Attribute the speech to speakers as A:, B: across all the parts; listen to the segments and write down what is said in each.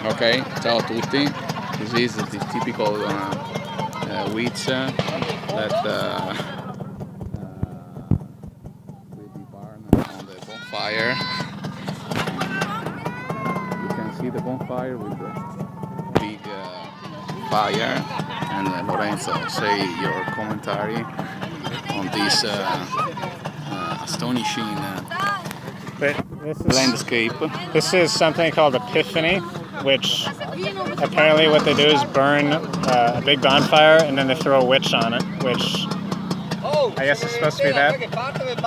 A: Ok, ciao a tutti. This is the typical wheat that will be burned on the bonfire. You can see the bonfire with the big fire. And Lorenzo, say your commentary on this astonishing landscape.
B: This is something called Epiphany, which apparently what they do is burn a big bonfire and then they throw a witch on it, which I guess is supposed to be that.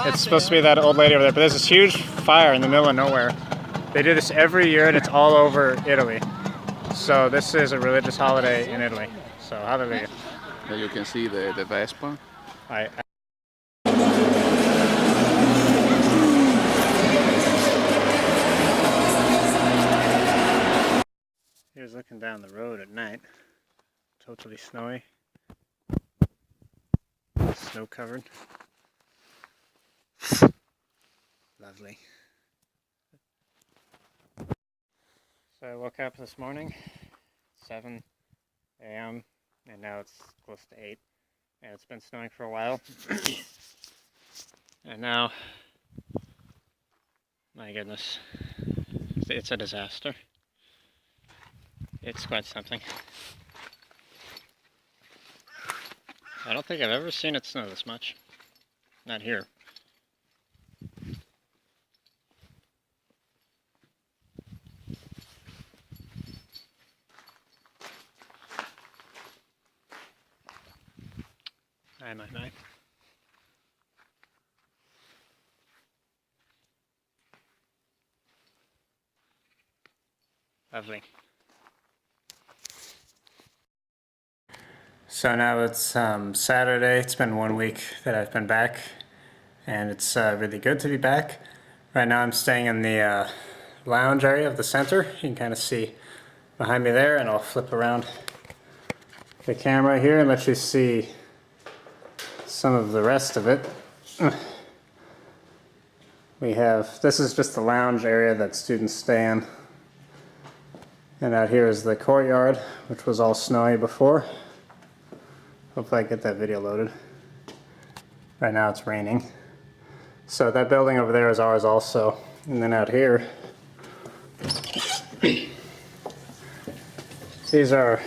B: It's supposed to be that old lady over there, but there's this huge fire in the middle of nowhere. They do this every year and it's all over Italy. So this is a religious holiday in Italy. So hallelujah.
A: There you can see the Vespa.
B: Here's looking down the road at night. Totally snowy. Snow covered. Lovely. So I woke up this morning, 7 a.m. and now it's close to 8. And it's been snowing for a while. And now, my goodness, it's a disaster. It's quite something. I don't think I've ever seen it snow this much. Not here. My. Lovely. So now it's Saturday. It's been 1 week that I've been back, and it's really good to be back. Right now I'm staying in the lounge area of the center. You can kind of see behind me there, and I'll flip around the camera here and let you see some of the rest of it. This is just the lounge area that students stay in. And out here is the courtyard, which was all snowy before. Hopefully I get that video loaded. Right now it's raining. So that building over there is ours also. And then out here, these are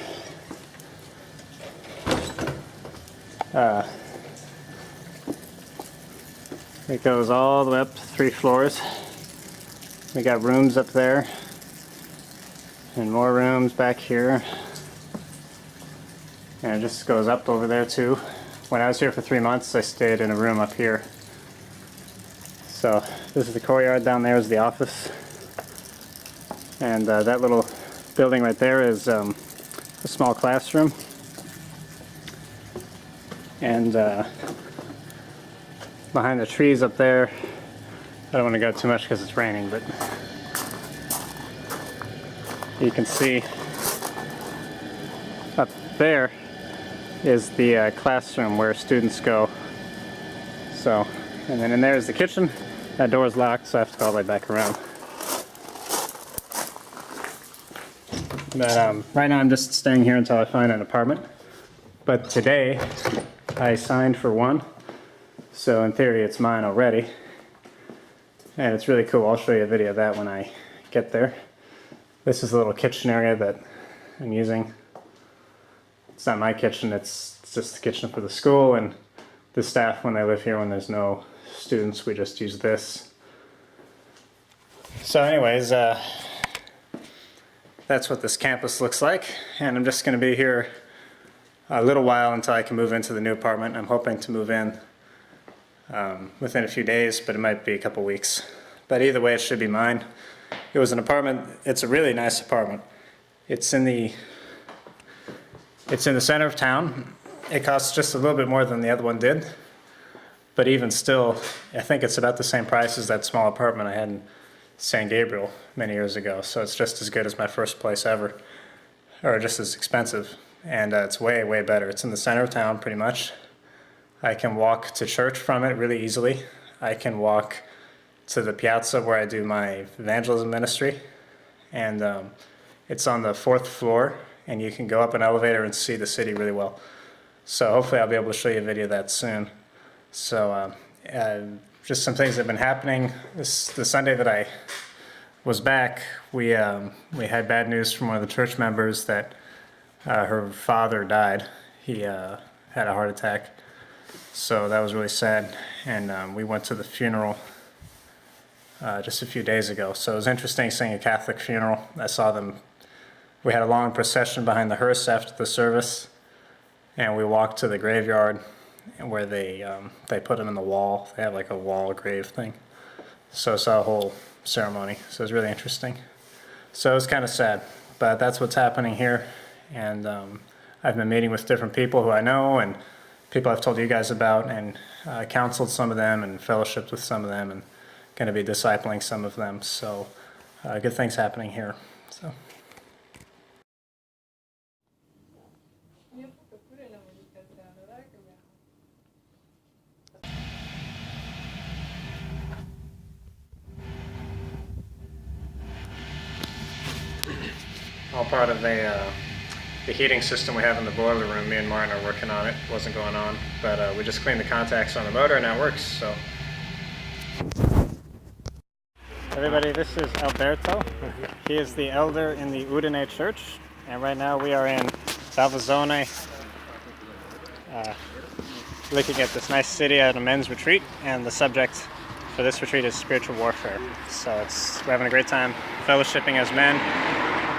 B: it goes all the way up 3 floors. We got rooms up there and more rooms back here. And it just goes up over there too. When I was here for 3 months, I stayed in a room up here. So this is the courtyard. Down there is the office. And that little building right there is a small classroom. And behind the trees up there, I don't want to go too much because it's raining, but you can see up there is the classroom where students go. So, and then in there is the kitchen. That door is locked, so I have to go all the way back around. But right now I'm just staying here until I find an apartment. But today I signed for one, so in theory it's mine already. And it's really cool. I'll show you a video of that when I get there. This is a little kitchen area that I'm using. It's not my kitchen, it's just the kitchen for the school, and the staff, when they live here, when there's no students, we just use this. So anyways, that's what this campus looks like, and I'm just going to be here a little while until I can move into the new apartment. I'm hoping to move in within a few days, but it might be a couple weeks. But either way, it should be mine. It was an apartment. It's a really nice apartment. It's in the center of town. It costs just a little bit more than the other one did, but even still, I think it's about the same price as that small apartment I had in San Gabriel many years ago. So it's just as good as my first place ever, or just as expensive. And it's way, way better. It's in the center of town, pretty much. I can walk to church from it really easily. I can walk to the piazza where I do my evangelism ministry. And It's on the 4th floor, and you can go up an elevator and see the city really well. So hopefully I'll be able to show you a video of that soon. So just some things that have been happening. The Sunday that I was back, we had bad news from one of the church members that her father died. He had a heart attack. So that was really sad. And we went to the funeral just a few days ago. So it was interesting seeing a Catholic funeral. I saw them. We had a long procession behind the hearse after the service, and we walked to the graveyard where they put him in the wall. They have like a wall grave thing. So I saw a whole ceremony. So it was really interesting. So it was kind of sad, but that's what's happening here. And I've been meeting with different people who I know and people I've told you guys about, and counseled some of them and fellowshipped with some of them, and going to be discipling some of them. So good things happening here. So. All part of the heating system we have in the boiler room. Me and Martin are working on it. It wasn't going on, but we just cleaned the contacts on the motor and now it works. So, everybody, this is Alberto. He is the elder in the Udine Church, and right now we are in Valvazzone, looking at this nice city at a men's retreat, and the subject for this retreat is spiritual warfare. So we're having a great time fellowshipping as men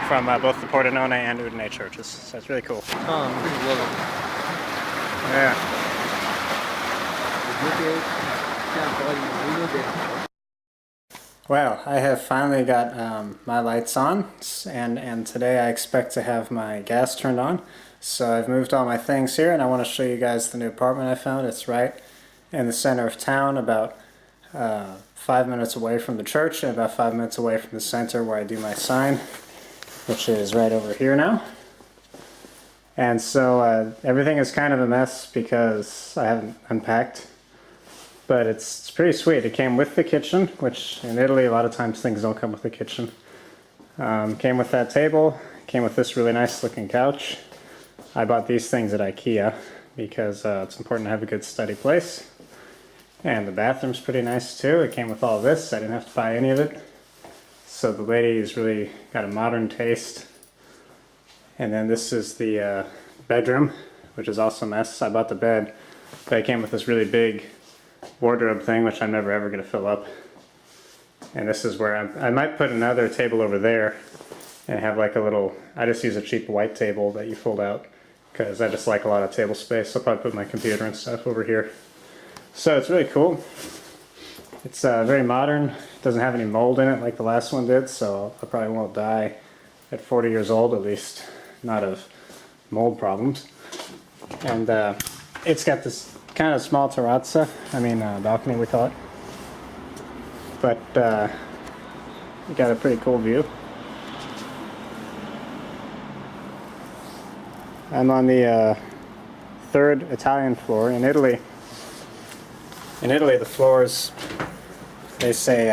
B: from both the Pordenone and Udine churches. So it's really cool. Yeah. Well, I have finally got my lights on, and today I expect to have my gas turned on. So I've moved all my things here, and I want to show you guys the new apartment I found. It's right in the center of town, about 5 minutes away from the church and about 5 minutes away from the center where I do my sign, which is right over here now. And so everything is kind of a mess because I haven't unpacked, but it's pretty sweet. It came with the kitchen, which in Italy a lot of times things don't come with the kitchen. Came with that table, came with this really nice looking couch. I bought these things at IKEA because it's important to have a good study place. And the bathroom's pretty nice too. It came with all this. I didn't have to buy any of it. So the lady's really got a modern taste. And then this is the bedroom, which is also a mess. I bought the bed, but it came with this really big wardrobe thing, which I'm never ever going to fill up. And this is where I might put another table over there and have like a little, I just use a cheap white table that you fold out because I just like a lot of table space. So I'll probably put my computer and stuff over here. So it's really cool. It's very modern. It doesn't have any mold in it like the last one did, so I probably won't die at 40 years old, at least not of mold problems. And it's got this kind of small terrazza, balcony we call it. But you got a pretty cool view. I'm on the 3rd Italian floor in Italy. In Italy, the floors, they say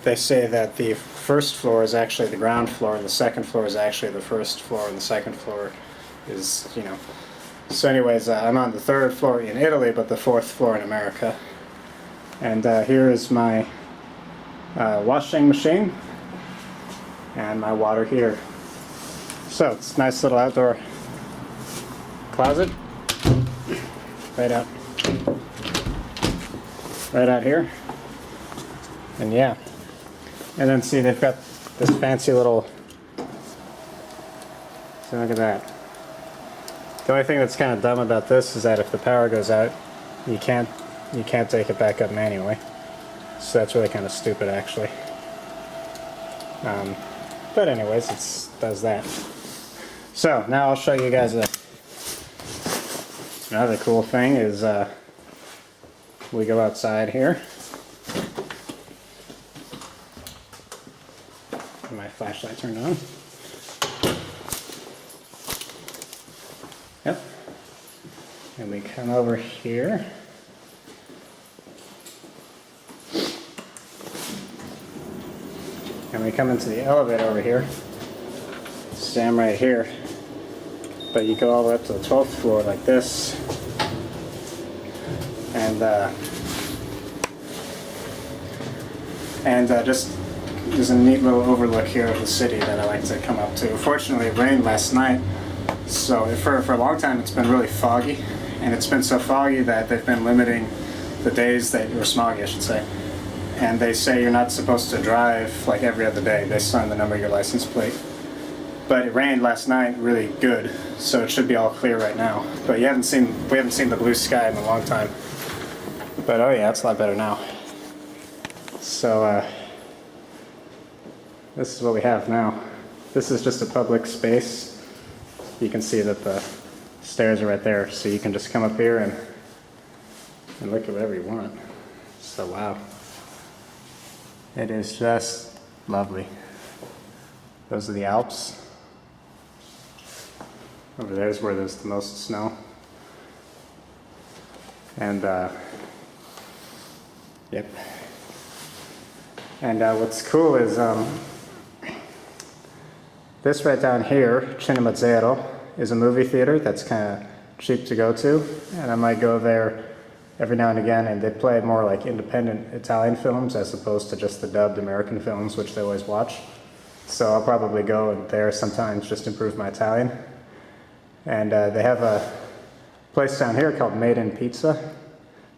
B: that the first floor is actually the ground floor, and the second floor is actually the first floor, and the second floor is, So anyways, I'm on the 3rd floor in Italy, but the 4th floor in America. And here is my washing machine and my water heater. So it's a nice little outdoor closet right out here. And yeah, and then see they've got this fancy little, so look at that. The only thing that's kind of dumb about this is that if the power goes out, you can't take it back up manually. So that's really kind of stupid actually. But anyways, it does that. So now I'll show you guys another cool thing is we go outside here. My flashlight turned on. Yep. And we come over here. And we we come into the elevator over here, see I'm right here, but you go all the way up to the 12th floor like this, and just there's a neat little overlook here of the city that I like to come up to. Fortunately, it rained last night, so for a long time it's been really foggy, and it's been so foggy that they've been limiting the days that, or smoggy I should say, and they say you're not supposed to drive like every other day based on the number of your license plate. But it rained last night really good, so it should be all clear right now. But we haven't seen the blue sky in a long time. But oh yeah, it's a lot better now. So this is what we have now. This is just a public space. You can see that the stairs are right there, so you can just come up here and look at whatever you want. So wow. It is just lovely. Those are the Alps. Over there is where there's the most snow. And yep. And what's cool is this right down here, Cinema Zero, is a movie theater that's kind of cheap to go to, and I might go there every now and again, and they play more like independent Italian films as opposed to just the dubbed American films, which they always watch. So I'll probably go there sometimes just to improve my Italian. And they have a place down here called Made in Pizza.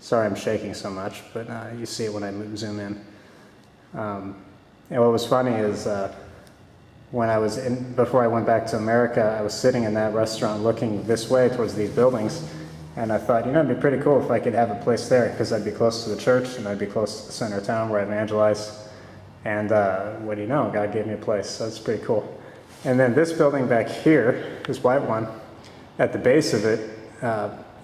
B: Sorry I'm shaking so much, but you see it when I zoom in. And what was funny is before I went back to America, I was sitting in that restaurant looking this way towards these buildings, and I thought, you know, it'd be pretty cool if I could have a place there, because I'd be close to the church and I'd be close to the center of town where I evangelize. And what do you know, God gave me a place, so it's pretty cool. And then this building back here, this white one, at the base of it,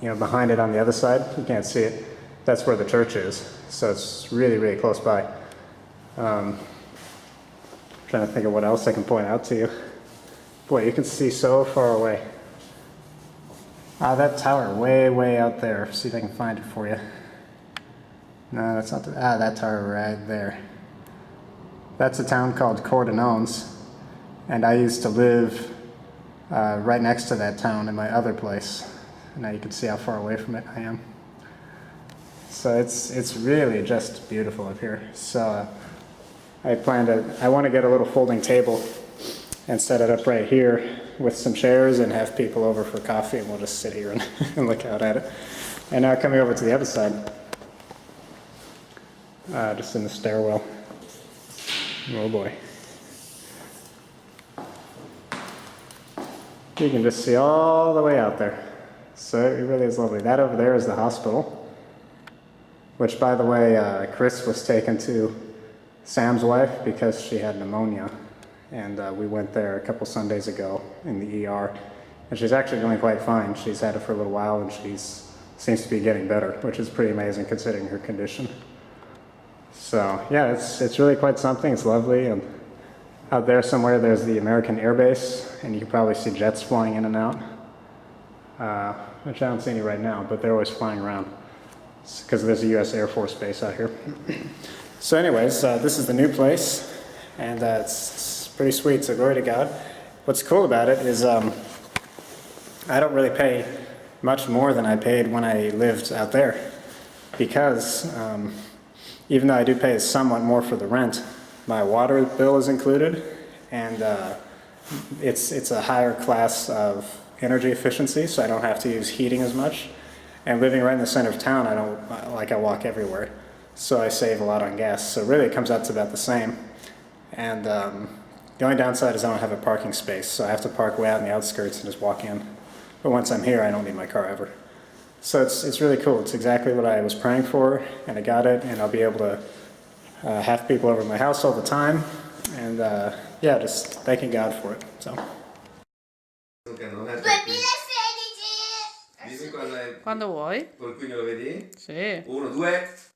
B: you know, behind it on the other side, you can't see it, that's where the church is. So it's really, really close by. Trying to think of what else I can point out to you. Boy, you can see so far away. That tower way, way out there. See if I can find it for you. No, that's not that tower right there. That's a town called Cordanones, and I used to live right next to that town in my other place. Now you can see how far away from it I am. So it's really just beautiful up here. So I want to get a little folding table and set it up right here with some chairs and have people over for coffee, and we'll just sit here and look out at it. And now coming over to the other side, just in the stairwell. Oh boy. You can just see all the way out there. So it really is lovely. That over there is the hospital, which, by the way, Chris was taken to Sam's wife because she had pneumonia. And we went there a couple Sundays ago in the ER. And she's actually doing quite fine. She's had it for a little while, and she seems to be getting better, which is pretty amazing considering her condition. So yeah, it's really quite something. It's lovely. And out there somewhere there's the American Air Base, and you can probably see jets flying in and out. Which I don't see any right now, but they're always flying around because there's a U.S. Air Force base out here. So anyways, this is the new place, and it's pretty sweet, so glory to God. What's cool about it is I don't really pay much more than I paid when I lived out there, because even though I do pay somewhat more for the rent, my water bill is included, and it's a higher class of energy efficiency, so I don't have to use heating as much. And living right in the center of town, I walk everywhere, so I save a lot on gas. So really it comes out to about the same. And the only downside is I don't have a parking space, so I have to park way out in the outskirts and just walk in. But once I'm here, I don't need my car ever. So it's really cool. It's exactly what I was praying for, and I got it, and I'll be able to have people over at my house all the time, and yeah, just thanking God for it. So.
C: Quando vuoi?
D: Quel qui me lo vedi?
C: Sì.
D: 1, 2.